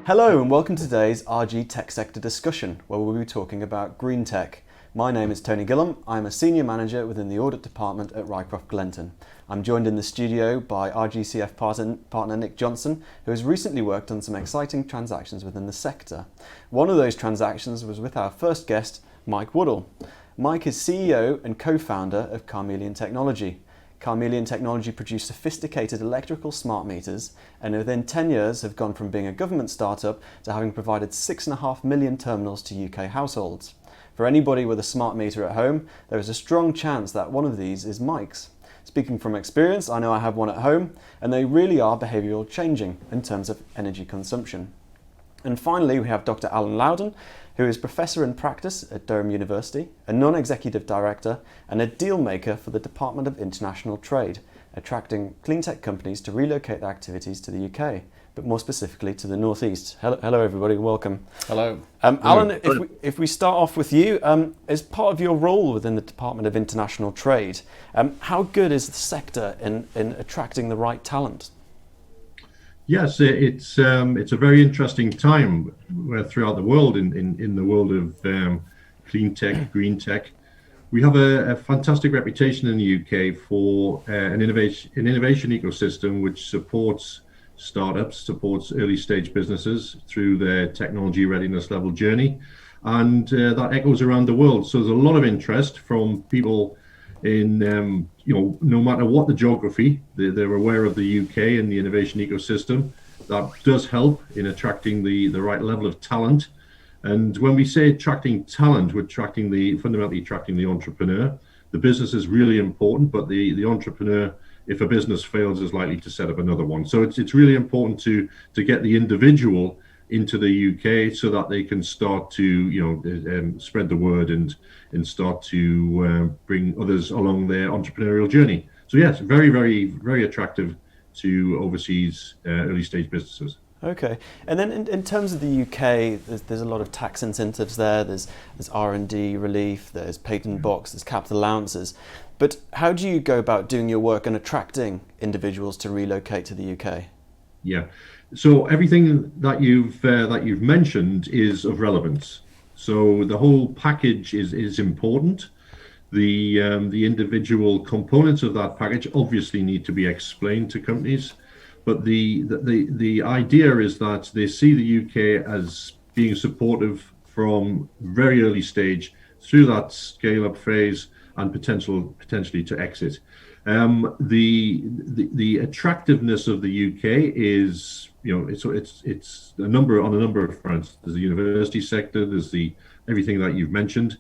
Hello and welcome to today's RG Tech Sector discussion, where we'll be talking about green tech. My name is Tony Gillum. I'm a Senior Manager within the Audit Department at Rycroft Glenton. I'm joined in the studio by RGCF partner Nick Johnson, who has recently worked on some exciting transactions within the sector. One of those transactions was with our first guest, Mike Woodall. Mike is CEO and co-founder of Carmelian Technology. Carmelian Technology produce sophisticated electrical smart meters and within 10 years have gone from being a government startup to having provided 6.5 million terminals to UK households. For anybody with a smart meter at home, there is a strong chance that one of these is Mike's. Speaking from experience, I know I have one at home and they really are behavioural changing in terms of energy consumption. And finally, we have Dr. Alan Loudon, who is Professor in Practice at Durham University, a Non-Executive Director and a deal maker for the Department of International Trade, attracting clean tech companies to relocate their activities to the UK, but more specifically to the North East. Hello everybody, welcome. Hello. Alan, if we start off with you, as part of your role within the Department of International Trade, how good is the sector in attracting the right talent? Yes, it's a very interesting time throughout the world in the world of clean tech, green tech. We have a fantastic reputation in the UK for an innovation ecosystem which supports startups, supports early stage businesses through their technology readiness level journey, and that echoes around the world. So there's a lot of interest from people in no matter what the geography, they're aware of the UK and the innovation ecosystem. That does help in attracting the right level of talent. And when we say attracting talent, we're fundamentally attracting the entrepreneur. The business is really important, but the entrepreneur, if a business fails, is likely to set up another one. So it's really important to get the individual into the UK so that they can start to spread the word and start to bring others along their entrepreneurial journey. So yes, very, very, very attractive to overseas early stage businesses. Okay, and then in terms of the UK, there's a lot of tax incentives there. There's R&D relief. There's patent box. There's capital allowances. But how do you go about doing your work and attracting individuals to relocate to the UK? Yeah. So everything that you've mentioned is of relevance. So the whole package is important. The individual components of that package obviously need to be explained to companies, but the idea is that they see the UK as being supportive from very early stage through that scale up phase and potentially to exit. The attractiveness of the UK is, it's on a number of fronts. There's the university sector, there's everything that you've mentioned,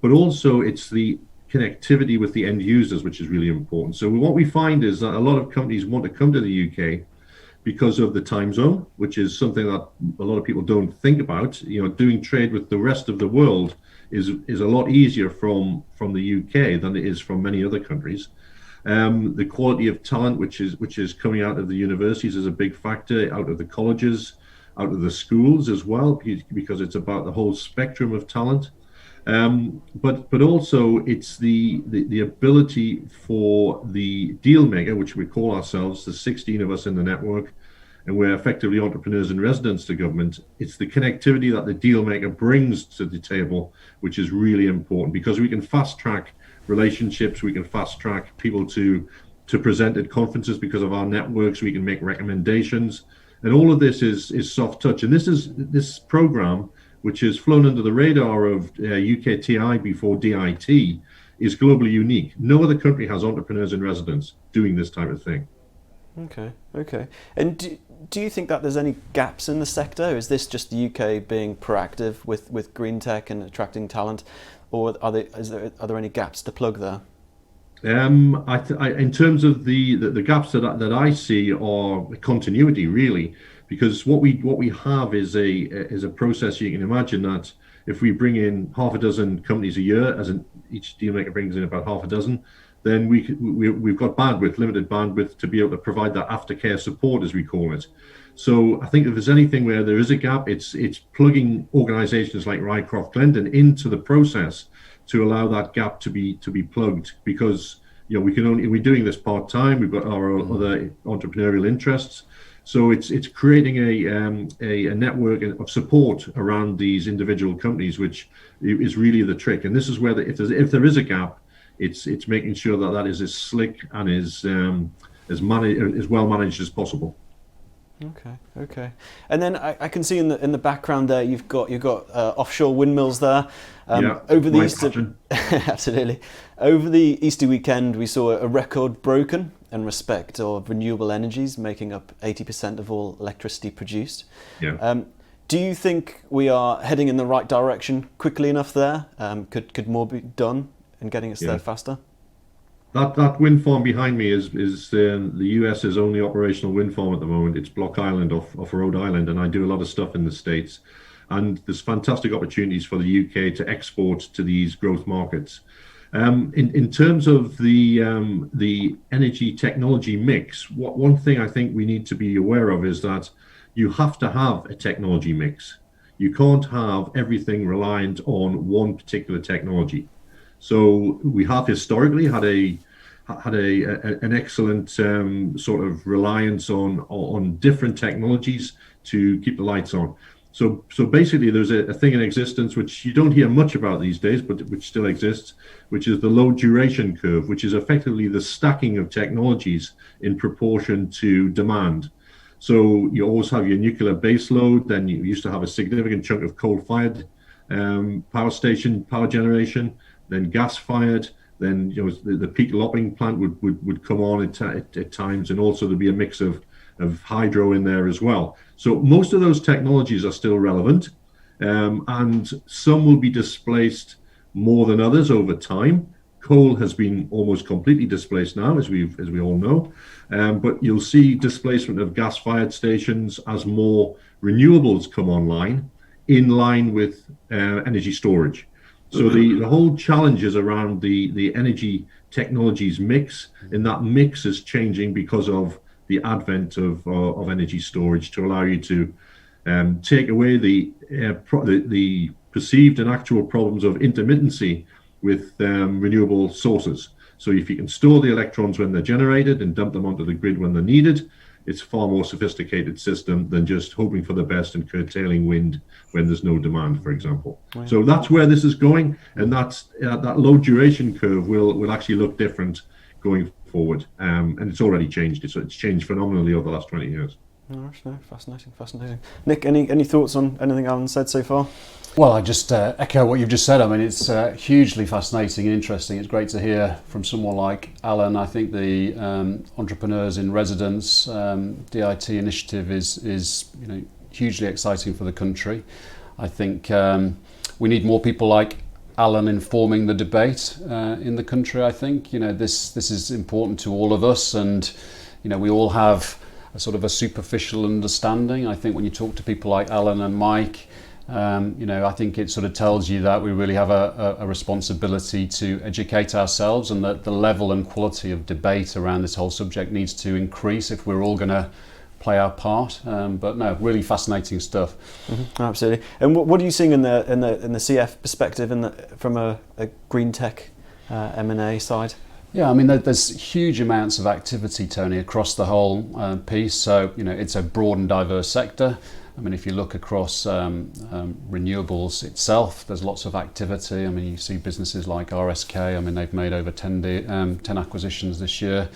but also it's the connectivity with the end users, which is really important. So what we find is that a lot of companies want to come to the UK because of the time zone, which is something that a lot of people don't think about. Doing trade with the rest of the world is a lot easier from the UK than it is from many other countries. The quality of talent, which is coming out of the universities, is a big factor, out of the colleges, out of the schools as well, because it's about the whole spectrum of talent. But also it's the ability for the deal maker, which we call ourselves, the 16 of us in the network, and we're effectively entrepreneurs in residence to government. It's the connectivity that the deal maker brings to the table, which is really important, because we can fast track relationships, we can fast track people to present at conferences because of our networks, we can make recommendations, and all of this is soft touch. And this program, which has flown under the radar of UKTI before DIT, is globally unique. No other country has entrepreneurs in residence doing this type of thing. Okay. And do you think that there's any gaps in the sector? Is this just the UK being proactive with green tech and attracting talent, or are there any gaps to plug there? In terms of the gaps that I see are continuity, really, because what we have is a process. You can imagine that if we bring in half a dozen companies a year, each deal maker brings in about half a dozen, then we've got limited bandwidth to be able to provide that aftercare support, as we call it. So I think if there's anything where there is a gap, it's plugging organisations like Rycroft Glenton into the process to allow that gap to be plugged, because we're doing this part time. We've got our other entrepreneurial interests. So it's creating a network of support around these individual companies, which is really the trick. And this is where if there is a gap, it's making sure that is as slick and as well managed as possible. Okay. And then I can see in the background there you've got offshore windmills there. Over the Easter, absolutely. Over the Easter weekend, we saw a record broken in respect of renewable energies, making up 80% of all electricity produced. Yeah. Do you think we are heading in the right direction quickly enough there? Could more be done in getting us there faster? That wind farm behind me is the US's only operational wind farm at the moment. It's Block Island off Rhode Island, and I do a lot of stuff in the States. And there's fantastic opportunities for the UK to export to these growth markets. In terms of the energy technology mix, one thing I think we need to be aware of is that you have to have a technology mix. You can't have everything reliant on one particular technology. So we have historically had an excellent sort of reliance on different technologies to keep the lights on. So basically, there's a thing in existence which you don't hear much about these days, but which still exists, which is the low duration curve, which is effectively the stacking of technologies in proportion to demand. So you always have your nuclear base load, then you used to have a significant chunk of coal-fired power generation, then gas-fired, then the peak lopping plant would come on at times, and also there'd be a mix of hydro in there as well. So most of those technologies are still relevant, and some will be displaced more than others over time. Coal has been almost completely displaced now, as we all know, but you'll see displacement of gas-fired stations as more renewables come online, in line with energy storage. So the whole challenge is around the energy technologies mix, and that mix is changing because of the advent of energy storage to allow you to take away the perceived and actual problems of intermittency with renewable sources. So if you can store the electrons when they're generated and dump them onto the grid when they're needed, it's a far more sophisticated system than just hoping for the best and curtailing wind when there's no demand, for example. Right. So that's where this is going, and that low duration curve will actually look different going forward, and it's already changed. It's changed phenomenally over the last 20 years. No, fascinating. Nick, any thoughts on anything Alan said so far? Well, I just echo what you've just said. I mean, it's hugely fascinating and interesting. It's great to hear from someone like Alan. I think the Entrepreneurs in Residence DIT initiative is hugely exciting for the country. I think we need more people like Alan informing the debate in the country. I think this is important to all of us, and we all have a sort of a superficial understanding. I think when you talk to people like Alan and Mike, I think it sort of tells you that we really have a responsibility to educate ourselves, and that the level and quality of debate around this whole subject needs to increase if we're all going to play our part. But no, really fascinating stuff. Mm-hmm. Absolutely. And what are you seeing in the CF perspective, from a green tech M&A side? Yeah, I mean, there's huge amounts of activity, Tony, across the whole piece. So, it's a broad and diverse sector. I mean, if you look across renewables itself, there's lots of activity. I mean, you see businesses like RSK. I mean, they've made over 10 acquisitions this year.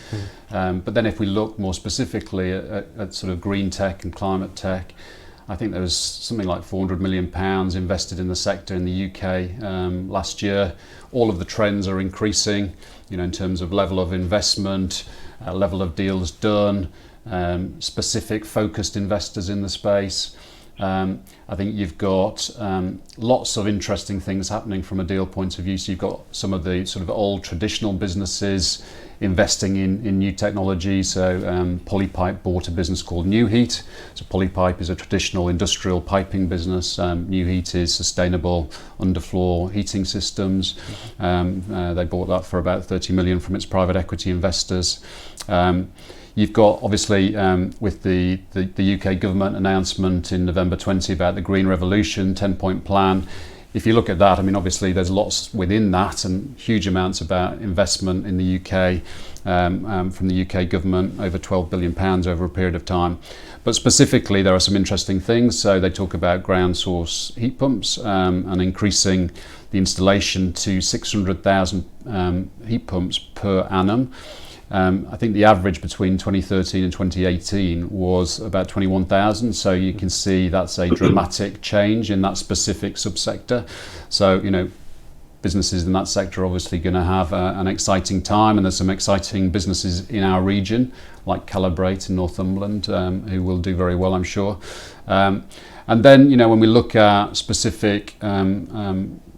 But then if we look more specifically at sort of green tech and climate tech, I think there was something like £400 million invested in the sector in the UK last year. All of the trends are increasing, in terms of level of investment, level of deals done, specific focused investors in the space. I think you've got lots of interesting things happening from a deal point of view. So you've got some of the sort of old traditional businesses investing in new technology. So Polypipe bought a business called Nuheat. So Polypipe is a traditional industrial piping business. Nuheat is sustainable underfloor heating systems. They bought that for about 30 million from its private equity investors. You've got, obviously, with the UK government announcement in November 20 about the Green Revolution 10-point plan, if you look at that, I mean, obviously there's lots within that and huge amounts about investment in the UK from the UK government, over £12 billion over a period of time. But specifically, there are some interesting things. So they talk about ground source heat pumps and increasing the installation to 600,000 heat pumps per annum. I think the average between 2013 and 2018 was about 21,000. So you can see that's a dramatic change in that specific subsector. So, you know, businesses in that sector are obviously going to have an exciting time, and there's some exciting businesses in our region, like Calibrate in Northumberland, who will do very well, I'm sure. And then, you know, when we look at specific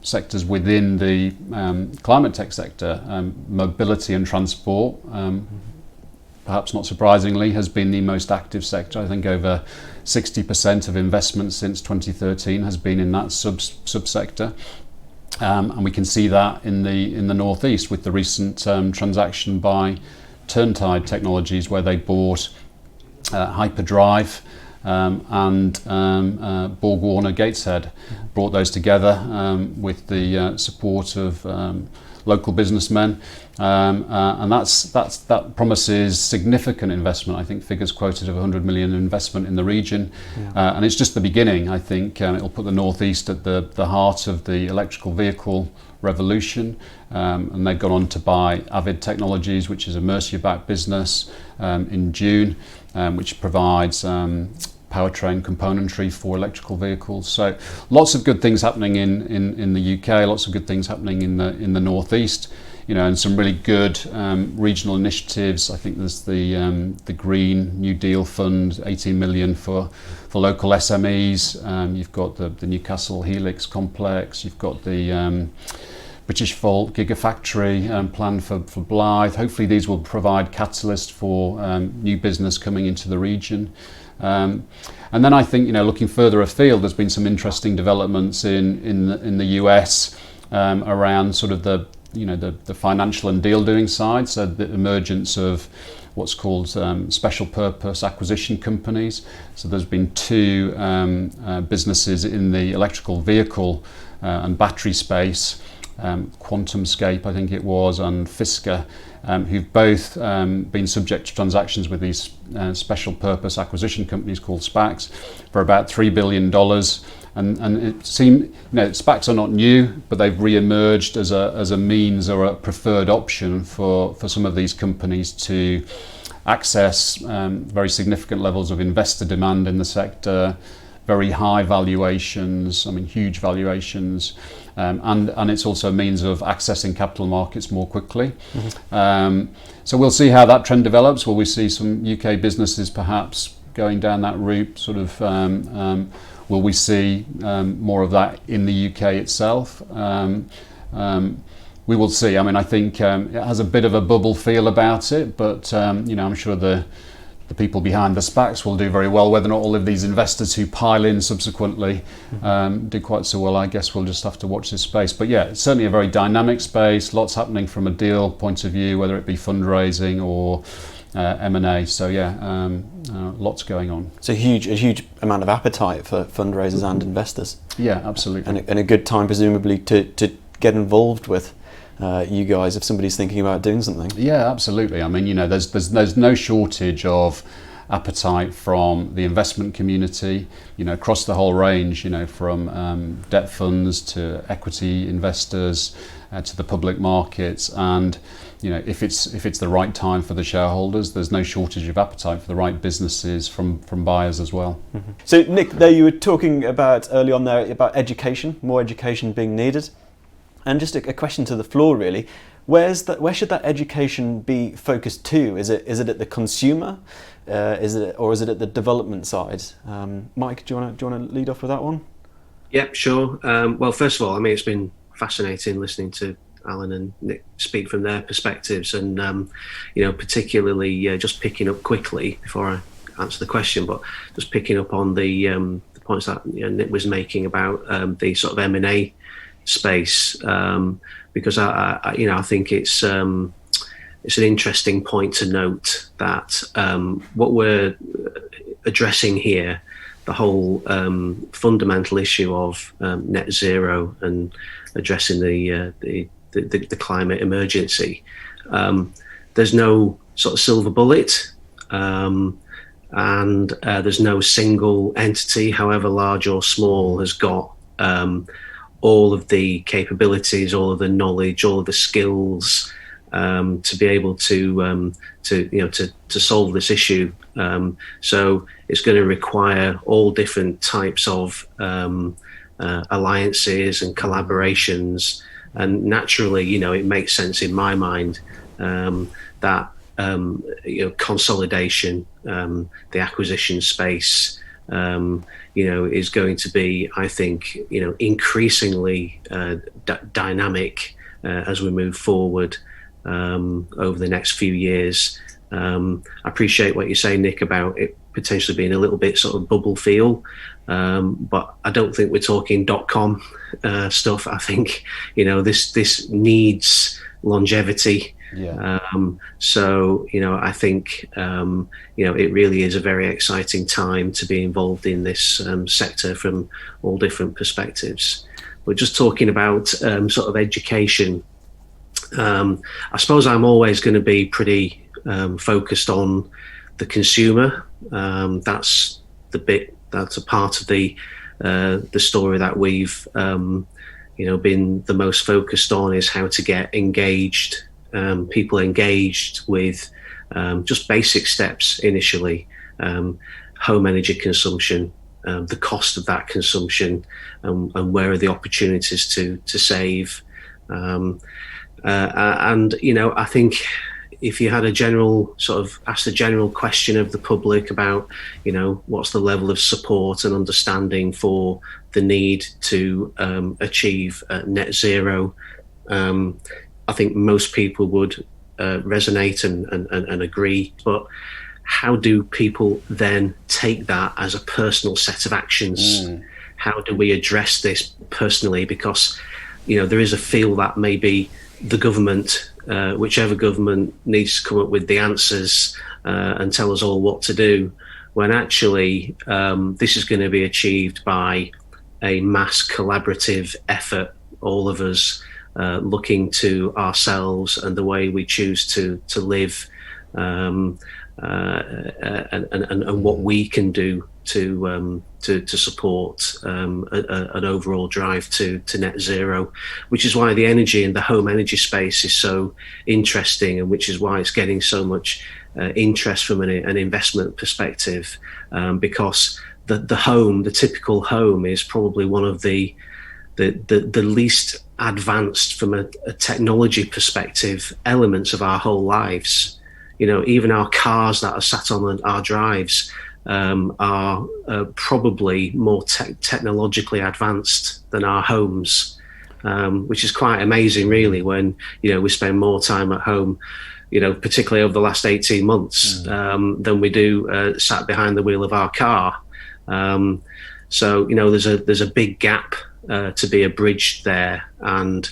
sectors within the climate tech sector, mobility and transport, perhaps not surprisingly, has been the most active sector. I think over 60% of investment since 2013 has been in that subsector. And we can see that in the northeast with the recent transaction by Turntide Technologies, where they bought Hyperdrive and Borg Warner Gateshead, brought those together with the support of local businessmen, and that promises significant investment. I think figures quoted of 100 million investment in the region, and it's just the beginning. I think it'll put the northeast at the heart of the electrical vehicle revolution, and they've gone on to buy Avid Technologies, which is a Mercia-backed business, in June, which provides powertrain componentry for electrical vehicles. So lots of good things happening in the UK, lots of good things happening in the northeast, you know, and some really good regional initiatives. I think there's the Green New Deal Fund, 18 million for local SMEs. You've got the Newcastle Helix complex. You've got the Britishvolt Gigafactory plan for Blyth. Hopefully these will provide catalyst for new business coming into the region. And then I think, you know, looking further afield, there's been some interesting developments in the US around sort of the financial and deal doing side. So the emergence of what's called special purpose acquisition companies. So there's been two businesses in the electrical vehicle and battery space, QuantumScape, I think it was, and Fisker, who've both been subject to transactions with these special purpose acquisition companies called SPACs for about $3 billion. And it seemed, you know, SPACs are not new, but they've re-emerged as a means or a preferred option for some of these companies to access very significant levels of investor demand in the sector, very high valuations, I mean huge valuations, and it's also a means of accessing capital markets more quickly. So we'll see how that trend develops. Will we see some UK businesses perhaps going down that route? Sort of, will we see more of that in the UK itself? We will see. I mean, I think it has a bit of a bubble feel about it, but you know, I'm sure the people behind the SPACs will do very well. Whether or not all of these investors who pile in subsequently do quite so well, I guess we'll just have to watch this space. But yeah, it's certainly a very dynamic space, lots happening from a deal point of view, whether it be fundraising or M&A. So yeah, lots going on. So a huge amount of appetite for fundraisers and investors. Yeah, absolutely. And a good time presumably to get involved with you guys if somebody's thinking about doing something. Yeah, absolutely. I mean, you know, there's no shortage of appetite from the investment community, you know, across the whole range, you know, from debt funds to equity investors to the public markets. And you know, if it's the right time for the shareholders, there's no shortage of appetite for the right businesses from buyers as well. So Nick, there you were talking about early on there about education, more education being needed. And just a question to the floor, really. Where should that education be focused to? Is it at the consumer, is it at the development side? Mike, do you want to lead off with that one? Yep, sure. Well, first of all, I mean, it's been fascinating listening to Alan and Nick speak from their perspectives, and you know, particularly just picking up quickly before I answer the question, but just picking up on the points that Nick was making about the sort of M&A space, because I think it's an interesting point to note that what we're addressing here the whole fundamental issue of net zero and addressing the climate emergency. There's no sort of silver bullet, and there's no single entity, however large or small, has got all of the capabilities, all of the knowledge, all of the skills to be able to solve this issue. So it's going to require all different types of alliances and collaborations. And naturally, it makes sense in my mind that consolidation, the acquisition space, is going to be, I think, increasingly dynamic as we move forward over the next few years. I appreciate what you say, Nick, about it potentially being a little bit sort of bubble feel, but I don't think we're talking .com stuff. I think this needs longevity. Yeah. So I think it really is a very exciting time to be involved in this sector from all different perspectives. But just talking about sort of education, I suppose I'm always going to be pretty focused on the consumer. That's a part of the story that we've been the most focused on, is how to get people engaged with just basic steps initially. Home energy consumption, the cost of that consumption, and where are the opportunities to save. And I think if you had asked a general question of the public about, what's the level of support and understanding for the need to achieve net zero, I think most people would resonate and agree. But how do people then take that as a personal set of actions? How do we address this personally? Because there is a feel that maybe the government, whichever government, needs to come up with the answers and tell us all what to do, when actually this is going to be achieved by a mass collaborative effort, all of us looking to ourselves and the way we choose to live, and what we can do to support an overall drive to net zero, which is why the energy and the home energy space is so interesting, and which is why it's getting so much interest from an investment perspective, because the typical home is probably one of the least advanced from a technology perspective elements of our whole lives. Even our cars that are sat on our drives are probably more technologically advanced than our homes, which is quite amazing, really, when we spend more time at home, particularly over the last 18 months, than we do sat behind the wheel of our car. So there's a big gap to be bridged there, and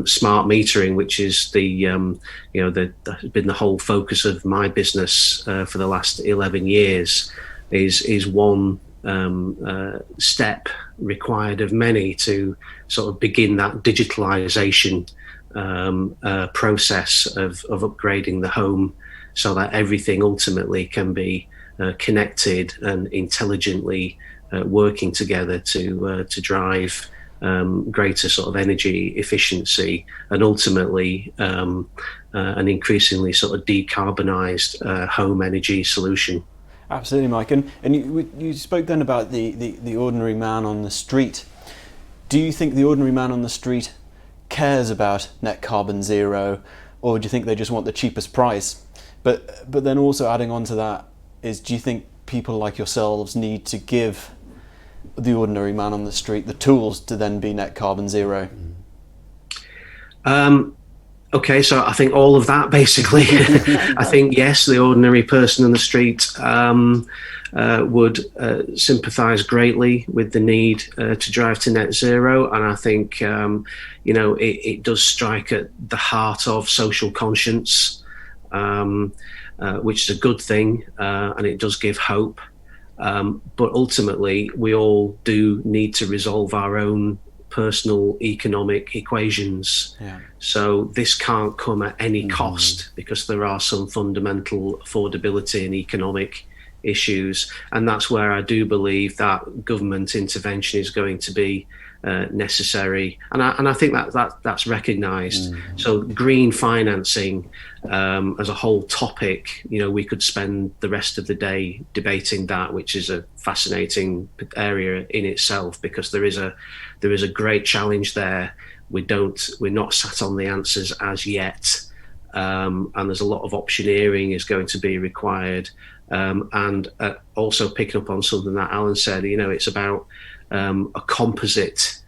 smart metering, which is that's been the whole focus of my business for the last 11 years, is one step required of many to sort of begin that digitalization process of upgrading the home, so that everything ultimately can be connected and intelligently working together to drive greater sort of energy efficiency, and ultimately an increasingly sort of decarbonised home energy solution. Absolutely, Mike. And you spoke then about the ordinary man on the street. Do you think the ordinary man on the street cares about net carbon zero, or do you think they just want the cheapest price? But then also adding on to that is, do you think people like yourselves need to give the ordinary man on the street the tools to then be net carbon zero? Okay, so I think all of that, basically. I think, yes, the ordinary person on the street would sympathise greatly with the need to drive to net zero, and I think it does strike at the heart of social conscience, which is a good thing, and it does give hope. But ultimately, we all do need to resolve our own personal economic equations. Yeah. So this can't come at any cost, because there are some fundamental affordability and economic issues. And that's where I do believe that government intervention is going to be necessary, and I think that's recognised. So green financing as a whole topic, we could spend the rest of the day debating that, which is a fascinating area in itself, because there is a great challenge there. We're not sat on the answers as yet, and there's a lot of optioneering is going to be required. And also picking up on something that Alan said, it's about a composite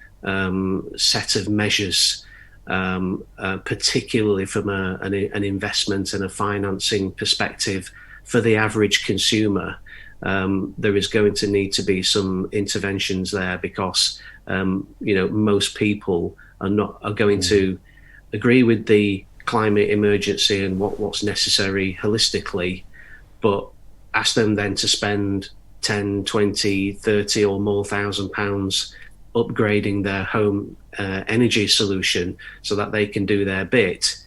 set of measures, particularly from an investment and a financing perspective for the average consumer. There is going to need to be some interventions there, because most people are going to agree with the climate emergency and what's necessary holistically, but ask them then to spend 10, 20, 30 or more £1,000 upgrading their home energy solution so that they can do their bit.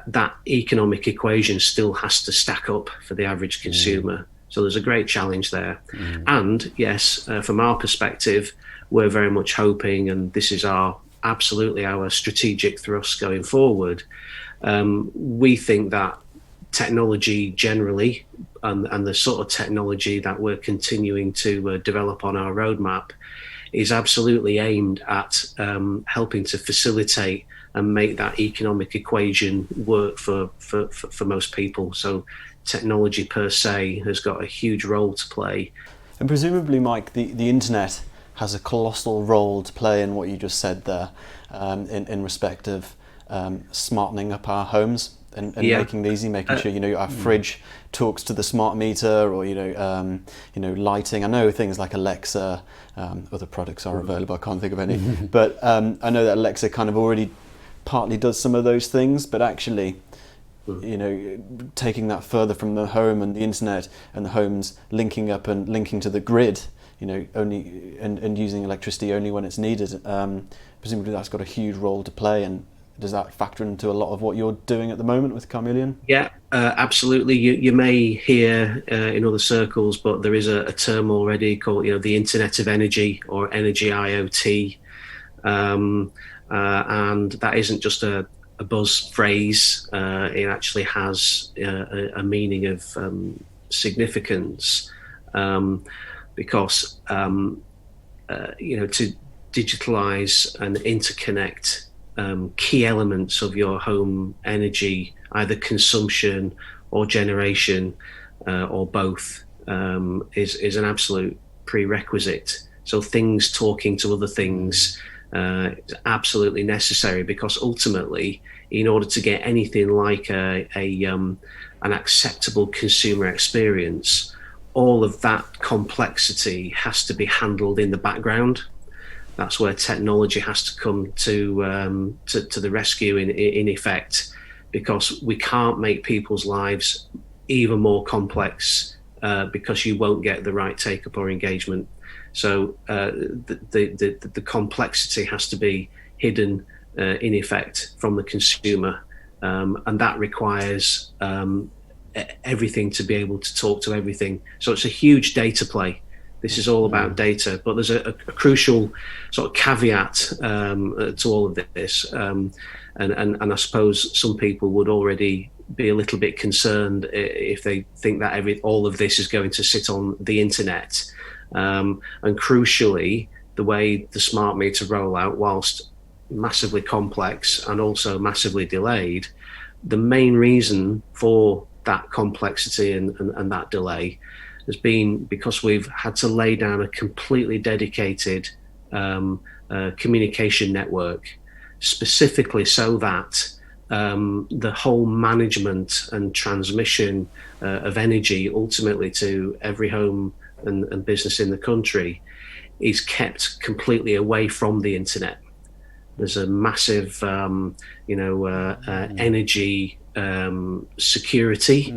That economic equation still has to stack up for the average consumer. So there's a great challenge there. And yes, from our perspective, we're very much hoping, and this is absolutely our strategic thrust going forward. We think that technology generally, and the sort of technology that we're continuing to develop on our roadmap, is absolutely aimed at helping to facilitate and make that economic equation work for most people. So technology per se has got a huge role to play. And presumably, Mike, the internet has a colossal role to play in what you just said there, in respect of smartening up our homes and making it easy, making sure our fridge talks to the smart meter, or lighting. I know things like Alexa, other products are available. I can't think of any, but I know that Alexa kind of already partly does some of those things. But actually, taking that further from the home and the internet and the homes linking up and linking to the grid, only and using electricity only when it's needed. Presumably, that's got a huge role to play. And does that factor into a lot of what you're doing at the moment with Carmeleon? Yeah, absolutely. You may hear in other circles, but there is a term already called, the Internet of Energy, or Energy IoT, and that isn't just a buzz phrase. It actually has a meaning of significance, because to digitalize and interconnect key elements of your home energy, either consumption or generation, or both, is an absolute prerequisite. So things talking to other things is absolutely necessary, because ultimately, in order to get anything like an acceptable consumer experience, all of that complexity has to be handled in the background. That's where technology has to come to the rescue in effect, because we can't make people's lives even more complex, because you won't get the right take-up or engagement. So the complexity has to be hidden in effect from the consumer, and that requires everything to be able to talk to everything. So it's a huge data play. This is all about data, but there's a crucial sort of caveat to all of this, and I suppose some people would already be a little bit concerned if they think that all of this is going to sit on the internet. And crucially, the way the smart meter rollout, whilst massively complex and also massively delayed, the main reason for that complexity and that delay has been because we've had to lay down a completely dedicated communication network, specifically so that the whole management and transmission of energy ultimately to every home and business in the country is kept completely away from the internet. There's a massive energy security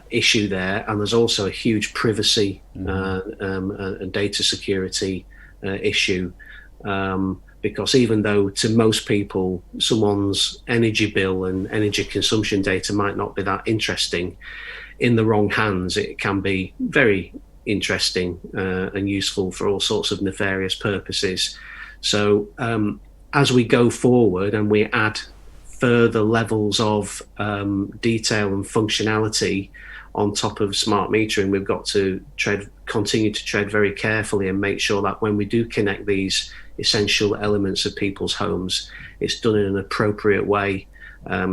issue there, and there's also a huge privacy and data security issue. Because even though to most people someone's energy bill and energy consumption data might not be that interesting, in the wrong hands it can be very interesting and useful for all sorts of nefarious purposes. So as we go forward and we add further levels of detail and functionality on top of smart metering, we've got to continue to tread very carefully and make sure that when we do connect these essential elements of people's homes, it's done in an appropriate way,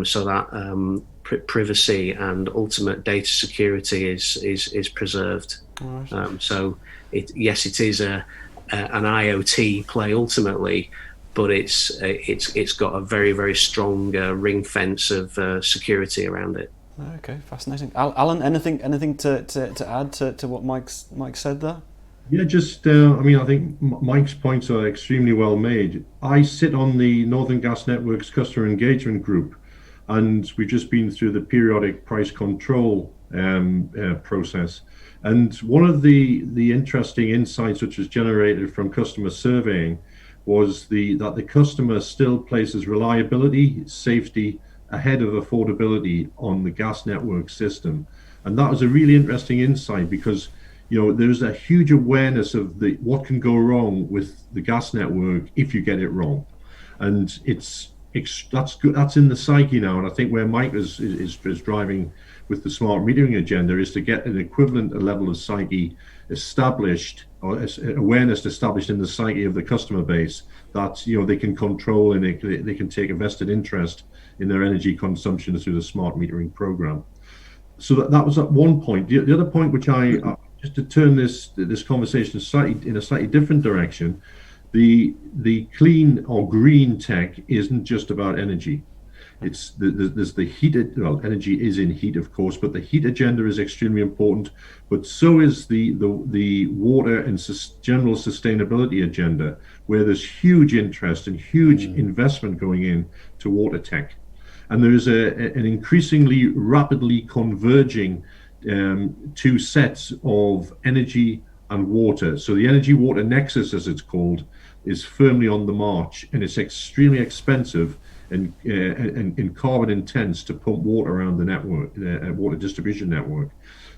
so that privacy and ultimate data security is preserved. Right. So it is an IoT play ultimately, but it's got a very, very strong ring fence of security around it. Okay, fascinating. Alan, anything to add to what Mike said there? Yeah, just I think Mike's points are extremely well made. I sit on the Northern Gas Networks customer engagement group, and we've just been through the periodic price control process. And one of the interesting insights which was generated from customer surveying was that the customer still places reliability, safety ahead of affordability on the gas network system. And that was a really interesting insight, because there's a huge awareness of what can go wrong with the gas network if you get it wrong, and that's in the psyche now. And I think where Mike is driving with the smart metering agenda is to get an equivalent level of psyche established, or awareness established in the psyche of the customer base, that they can control and they can take a vested interest in their energy consumption through the smart metering program. So that was at one point. The other point, which just to turn this conversation in a slightly different direction, the clean or green tech isn't just about energy. It's there's the heat. Well, energy is in heat, of course, but the heat agenda is extremely important. But so is the water and general sustainability agenda, where there's huge interest and huge investment going in to water tech, and there is an increasingly rapidly converging two sets of energy and water. So the energy water nexus, as it's called, is firmly on the march, and it's extremely expensive and carbon intense to pump water around the network, water distribution network.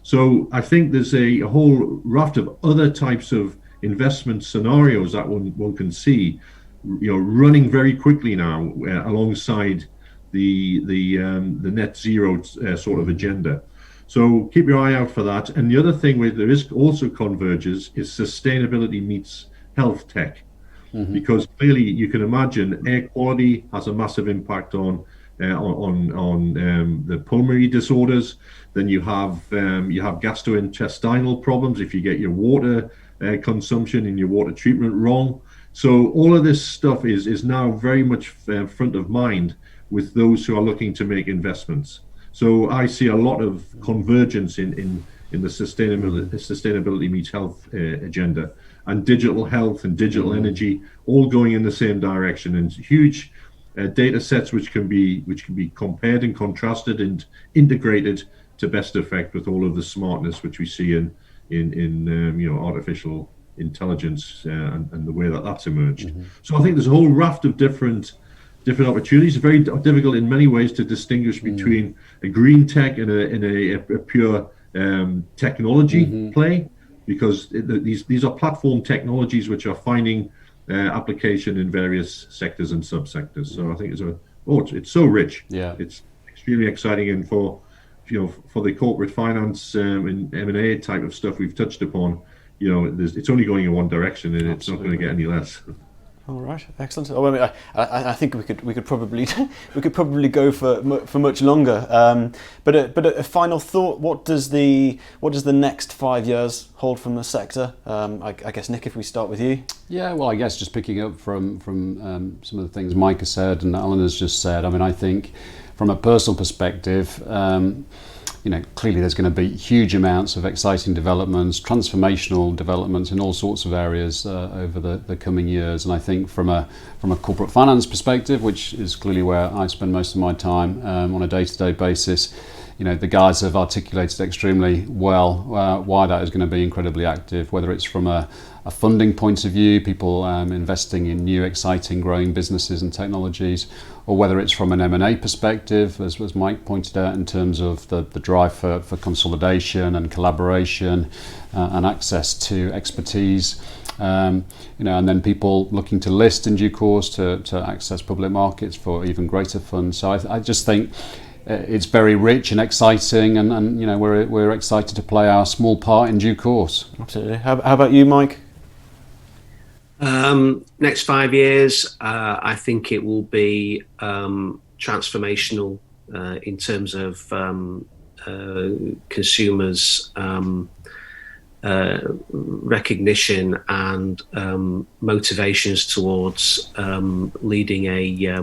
So I think there's a whole raft of other types of investment scenarios that one can see, running very quickly now alongside the net zero sort of agenda. So keep your eye out for that. And the other thing where there is also converges is sustainability meets health tech, because clearly you can imagine air quality has a massive impact on the pulmonary disorders. Then you have gastrointestinal problems if you get your water consumption and your water treatment wrong. So all of this stuff is now very much front of mind with those who are looking to make investments. So I see a lot of convergence in the sustainability meets health agenda, and digital health and digital energy all going in the same direction, and huge data sets which can be compared and contrasted and integrated to best effect with all of the smartness which we see in artificial intelligence and the way that's emerged. So I think there's a whole raft of different opportunities. It's very difficult in many ways to distinguish between a green tech and a pure technology play, because these are platform technologies which are finding application in various sectors and subsectors. So I think it's so rich. Yeah, it's extremely exciting, and for the corporate finance and M&A type of stuff we've touched upon, it's only going in one direction, and it's not going to get any less. All right, excellent. Oh, I mean, I think we could probably go for much longer. But a final thought: what does the next 5 years hold from the sector? I guess, Nick, if we start with you. Yeah, well, I guess just picking up from some of the things Mike has said and Alan has just said. I mean, I think from a personal perspective, clearly there's going to be huge amounts of exciting developments, transformational developments in all sorts of areas over the coming years. And I think from a corporate finance perspective, which is clearly where I spend most of my time on a day-to-day basis, the guys have articulated extremely well why that is going to be incredibly active, whether it's from a funding point of view, people investing in new, exciting, growing businesses and technologies, or whether it's from an M&A perspective, as Mike pointed out, in terms of the drive for consolidation and collaboration and access to expertise. And then people looking to list in due course to access public markets for even greater funds. So I just think it's very rich and exciting, and we're excited to play our small part in due course. Absolutely. How about you, Mike? Next 5 years, I think it will be transformational in terms of consumers' recognition and motivations towards leading a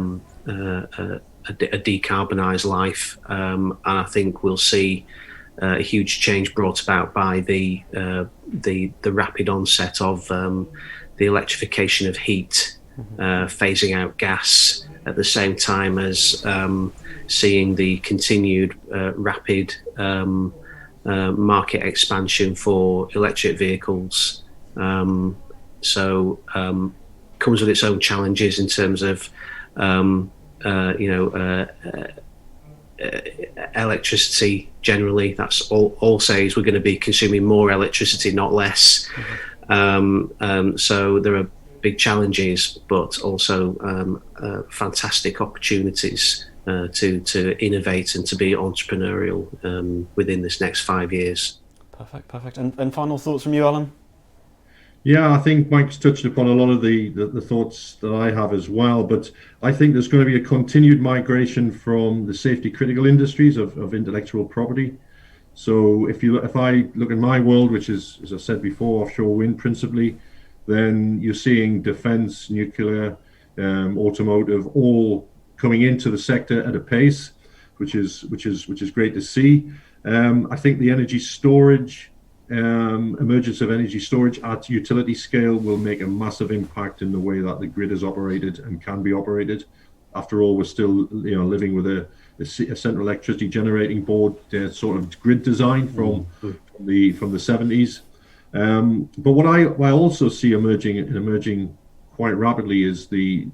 decarbonised life, and I think we'll see a huge change brought about by the rapid onset of the electrification of heat, phasing out gas, at the same time as seeing the continued rapid market expansion for electric vehicles. So comes with its own challenges in terms of electricity generally. That's all says we're going to be consuming more electricity, not less. So there are big challenges, but also fantastic opportunities to innovate and to be entrepreneurial within this next 5 years. Perfect. And final thoughts from you, Alan? Yeah, I think Mike's touched upon a lot of the thoughts that I have as well, but I think there's going to be a continued migration from the safety critical industries of intellectual property. So if I look at my world, which is, as I said before, offshore wind principally, then you're seeing defense, nuclear, automotive, all coming into the sector at a pace, which is great to see. I think the energy storage, emergence of energy storage at utility scale will make a massive impact in the way that the grid is operated and can be operated. After all, we're still living with a central electricity generating board sort of grid design from the 70s. But what I also see emerging quite rapidly is the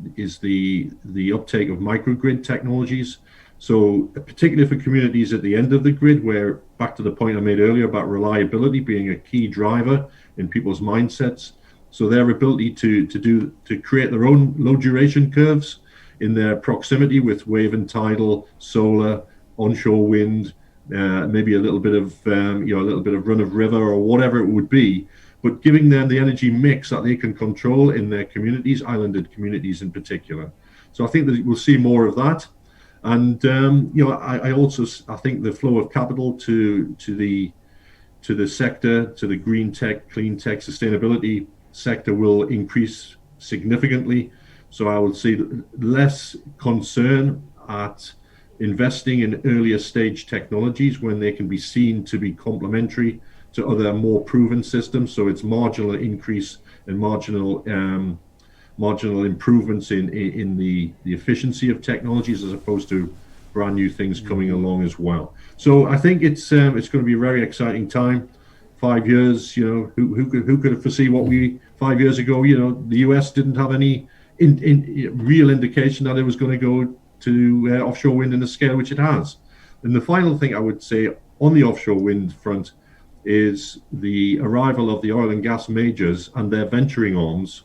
uptake of microgrid technologies. So particularly for communities at the end of the grid, where, back to the point I made earlier about reliability being a key driver in people's mindsets. So their ability to create their own low duration curves in their proximity with wave and tidal, solar, onshore wind, maybe a little bit of run of river or whatever it would be, but giving them the energy mix that they can control in their communities, islanded communities in particular. So I think that we'll see more of that. And I think the flow of capital to the sector, to the green tech, clean tech, sustainability sector will increase significantly. So I would see less concern at investing in earlier stage technologies when they can be seen to be complementary to other more proven systems. So it's marginal increase and marginal improvements in the efficiency of technologies, as opposed to brand new things coming along as well. So I think it's going to be a very exciting time. 5 years, who could foresee what 5 years ago, the US didn't have any real indication that it was going to go to offshore wind in the scale which it has. And the final thing I would say on the offshore wind front is the arrival of the oil and gas majors and their venturing arms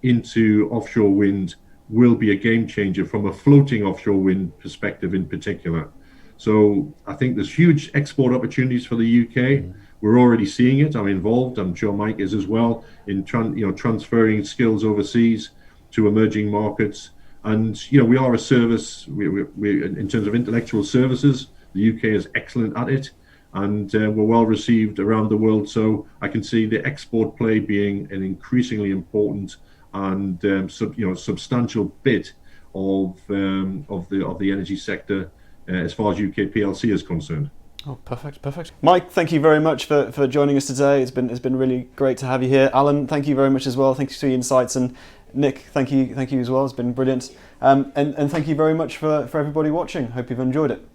into offshore wind will be a game changer from a floating offshore wind perspective in particular. So I think there's huge export opportunities for the UK. We're already seeing it. I'm involved. I'm sure Mike is as well in transferring skills overseas to emerging markets. And we are a service. We in terms of intellectual services, the UK is excellent at it, and we're well received around the world. So I can see the export play being an increasingly important and substantial bit of the energy sector as far as UK PLC is concerned. Oh, perfect. Mike, thank you very much for joining us today. It's been really great to have you here. Alan, thank you very much as well. Thank you for your insights, and Nick, thank you as well. It's been brilliant. And thank you very much for everybody watching. Hope you've enjoyed it.